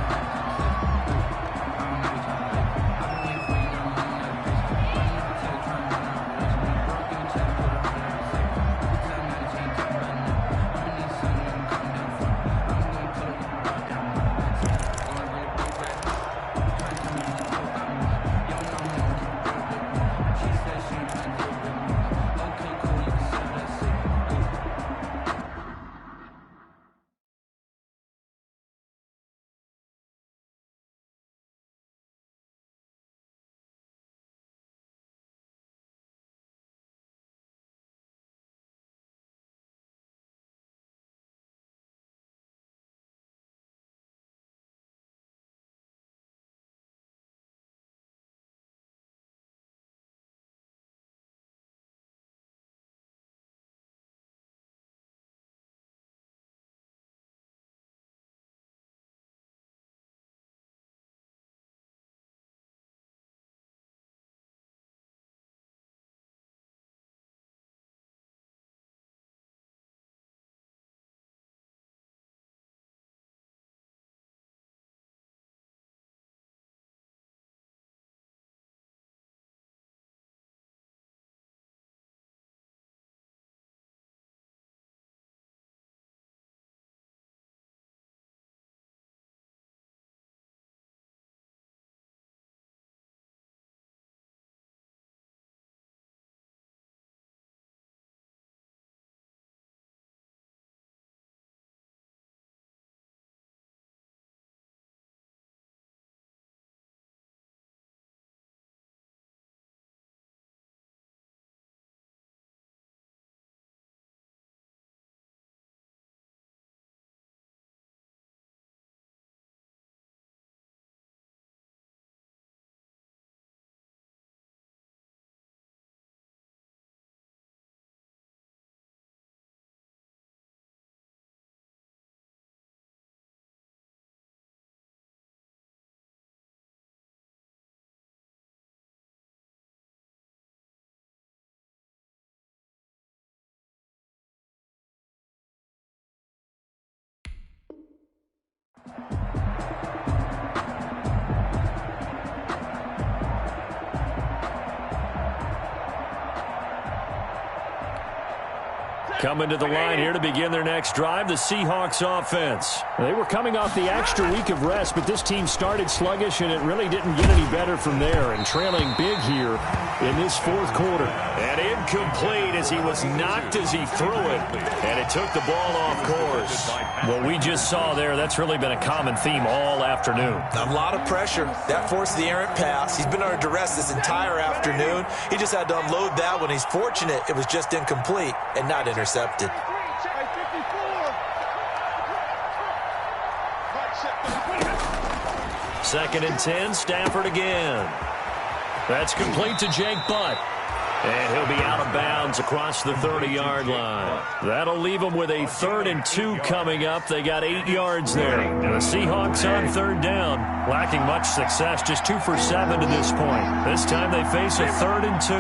Coming to the line here to begin their next drive, the Seahawks offense. They were coming off the extra week of rest, but this team started sluggish, and it really didn't get any better from there, and trailing big here in this fourth quarter. And incomplete as he was knocked as he threw it, and it took the ball off course. What we just saw there, that's really been a common theme all afternoon. A lot of pressure. That forced the errant pass. He's been under duress this entire afternoon. He just had to unload that one. He's fortunate it was just incomplete and not intercepted. Second and 10, Stafford again. That's complete to Jake Butt. And he'll be out of bounds across the 30-yard line. That'll leave them with a 3rd and 2 coming up. They got 8 yards there. And the Seahawks on 3rd down, lacking much success, just 2 for 7 to this point. This time they face a 3rd and 2.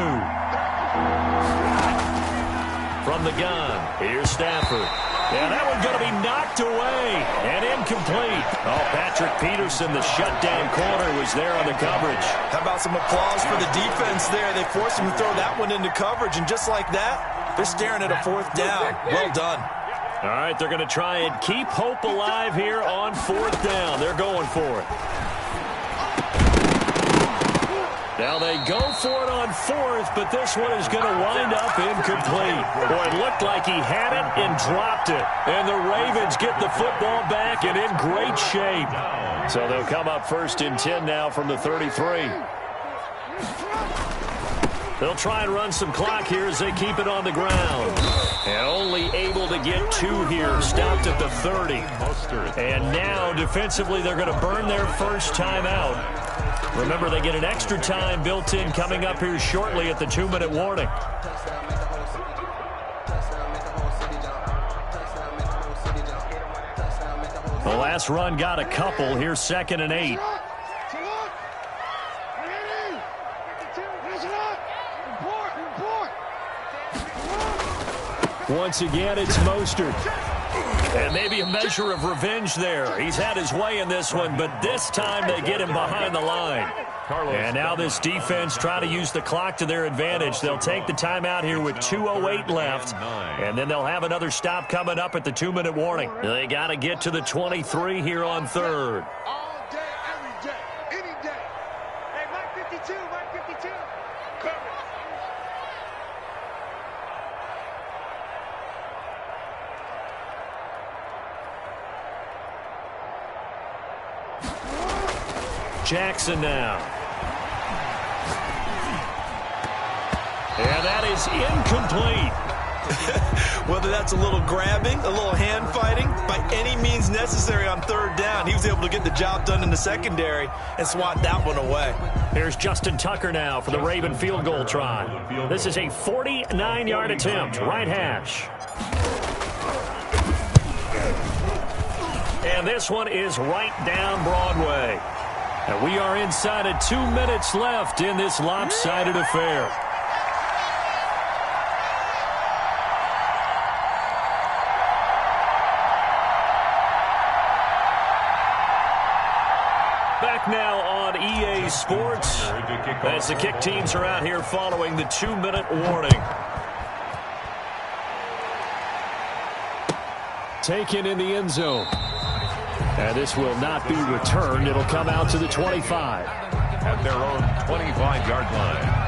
From the gun, here's Stafford. Yeah, that one's going to be knocked away and incomplete. Oh, Patrick Peterson, the shutdown corner, was there on the coverage. How about some applause for the defense there? They forced him to throw that one into coverage, and just like that, they're staring at a 4th down. Well done. All right, they're going to try and keep hope alive here on 4th down. They're going for it. Now they go for it on 4th, but this one is going to wind up incomplete. Boy, it looked like he had it and dropped it. And the Ravens get the football back and in great shape. So they'll come up 1st and 10 now from the 33. They'll try and run some clock here as they keep it on the ground. And only able to get 2 here, stopped at the 30. And now, defensively, they're going to burn their first timeout. Remember, they get an extra time built in coming up here shortly at the 2-minute warning. The last run got a couple. Here's 2nd and 8. Once again, it's Mostert. And maybe a measure of revenge there. He's had his way in this one, but this time they get him behind the line. And now this defense trying to use the clock to their advantage. They'll take the timeout here with 2:08 left. And then they'll have another stop coming up at the 2-minute warning. They got to get to the 23 here on 3rd. All day, every day, any day. Hey, Mike 52, Mike 52. Cover. Jackson now. And that is incomplete. Whether that's a little grabbing, a little hand fighting, by any means necessary on 3rd down, he was able to get the job done in the secondary and swat that one away. Here's Justin Tucker now for the Raven field goal try. This is a 49-yard attempt, right hash. And this one is right down Broadway. And we are inside of 2 minutes left in this lopsided affair. Back now on EA Sports as the kick teams are out here following the 2-minute warning. Taken in the end zone. And this will not be returned. It'll come out to the 25. At their own 25-yard line.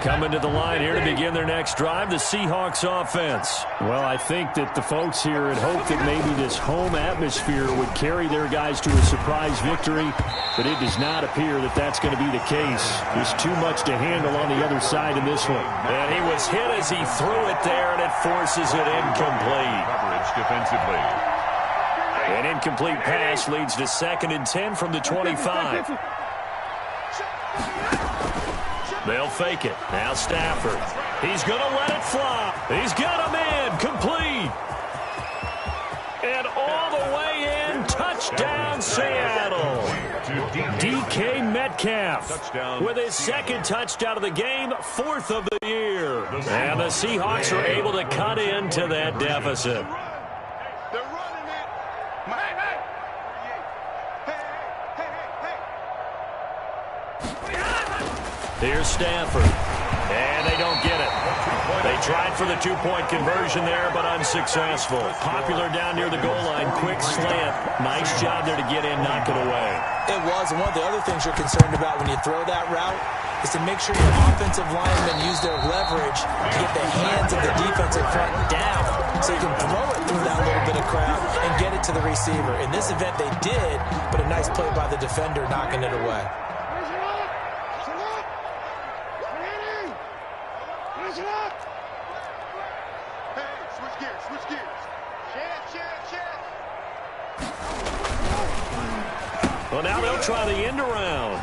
Coming to the line here to begin their next drive, the Seahawks offense. Well, I think that the folks here had hoped that maybe this home atmosphere would carry their guys to a surprise victory, but it does not appear that that's going to be the case. There's too much to handle on the other side in this one. And he was hit as he threw it there, and it forces it incomplete. Coverage defensively. An incomplete pass leads to 2nd and 10 from the 25. They'll fake it. Now Stafford. He's going to let it fly. He's got him in. Complete. And all the way in. Touchdown, Seattle. DK Metcalf Touchdown, with his second touchdown of the game, fourth of the year. And the Seahawks are able to cut into that deficit. They're running it. Here's Stafford. And they don't get it. They tried for the two-point conversion there, but unsuccessful. Popular down near the goal line. Quick slant. Nice job there to get in, knock it away. It was, and one of the other things you're concerned about when you throw that route is to make sure your offensive linemen use their leverage to get the hands of the defensive front down so you can throw it through that little bit of crowd and get it to the receiver. In this event, they did, but a nice play by the defender knocking it away. Well, now they'll try the end around.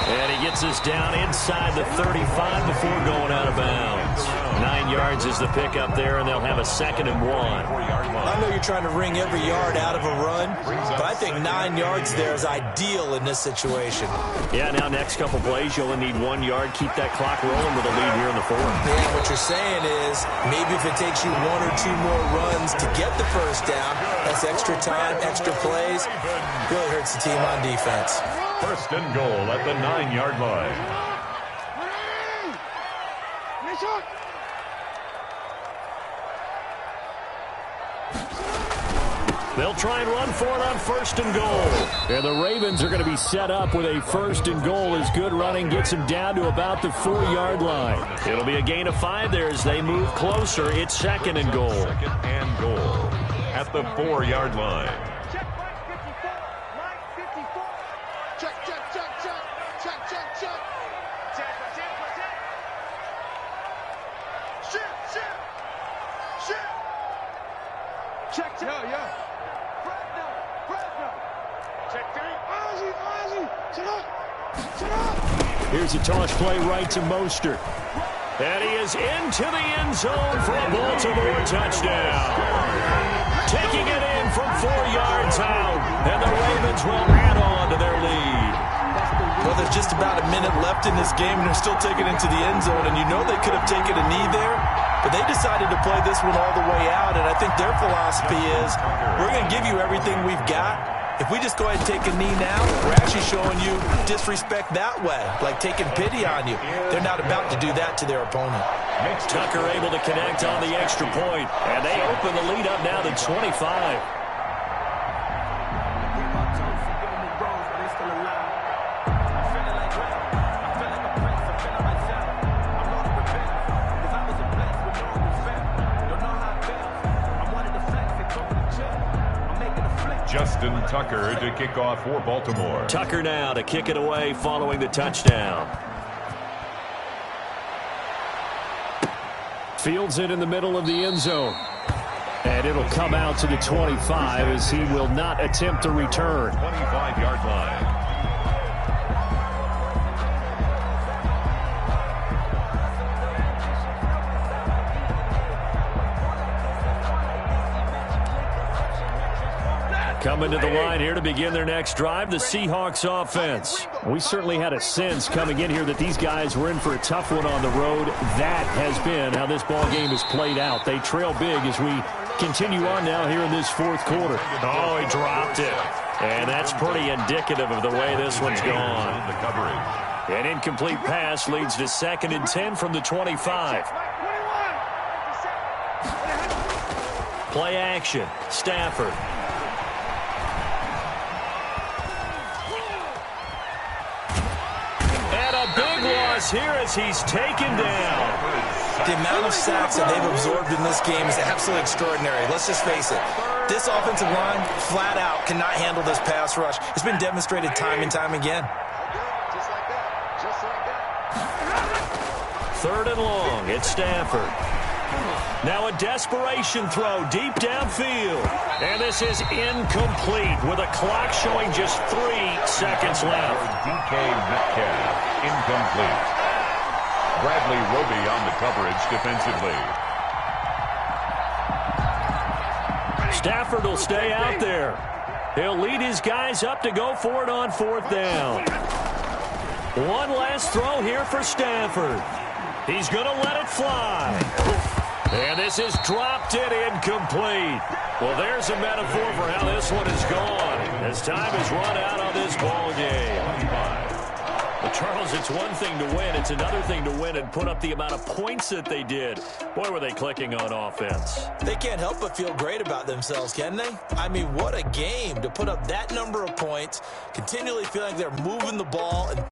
And he gets us down inside the 35 before going out of bounds. 9 yards is the pickup there, and they'll have a 2nd and 1. I know you're trying to wring every yard out of a run, but I think 9 yards there is ideal in this situation. Yeah, now next couple plays, you only need 1 yard. Keep that clock rolling with a lead here in the 4th. Yeah, what you're saying is maybe if it takes you 1 or 2 more runs to get the first down, that's extra time, extra plays. Really hurts the team on defense. 1st and goal at the 9-yard line. They'll try and run for it on 1st and goal. And the Ravens are going to be set up with a 1st and goal as good running gets them down to about the 4-yard line. It'll be a gain of 5 there as they move closer. It's 2nd and goal. 2nd and goal at the 4-yard line. Here's a toss play right to Mostert. And he is into the end zone for a Baltimore touchdown. Taking it in from 4 yards out. And the Ravens will add on to their lead. Well, there's just about a minute left in this game, and they're still taking it to the end zone. And you know they could have taken a knee there, but they decided to play this one all the way out. And I think their philosophy is, we're going to give you everything we've got. If we just go ahead and take a knee now, we're actually showing you disrespect that way, like taking pity on you. They're not about to do that to their opponent. Tucker able to connect on the extra point, and they open the lead up now to 25. Justin Tucker to kick off for Baltimore. Tucker now to kick it away following the touchdown. Fields it in the middle of the end zone. And it'll come out to the 25 as he will not attempt to return. 25-yard line. Coming to the line here to begin their next drive, the Seahawks offense. We certainly had a sense coming in here that these guys were in for a tough one on the road. That has been how this ball game has played out. They trail big as we continue on now here in this 4th quarter. Oh, he dropped it. And that's pretty indicative of the way this one's gone. The coverage. An incomplete pass leads to 2nd and 10 from the 25. Play action. Stafford. Here as he's taken down. The amount of sacks that they've absorbed in this game is absolutely extraordinary. Let's just face it. This offensive line, flat out, cannot handle this pass rush. It's been demonstrated time and time again. Just like that. Just like that. 3rd and long. It's Stafford. Now a desperation throw deep downfield. And this is incomplete with a clock showing just 3 seconds left. DK Metcalf, incomplete. Bradley Roby on the coverage defensively. Stafford will stay out there. He'll lead his guys up to go for it on 4th down. One last throw here for Stafford. He's going to let it fly. And this is dropped in incomplete. Well, there's a metaphor for how this one is gone as time has run out on this ball game. Well, Charles, it's one thing to win. It's another thing to win and put up the amount of points that they did. Boy, were they clicking on offense. They can't help but feel great about themselves, can they? I mean, what a game to put up that number of points, continually feeling like they're moving the ball and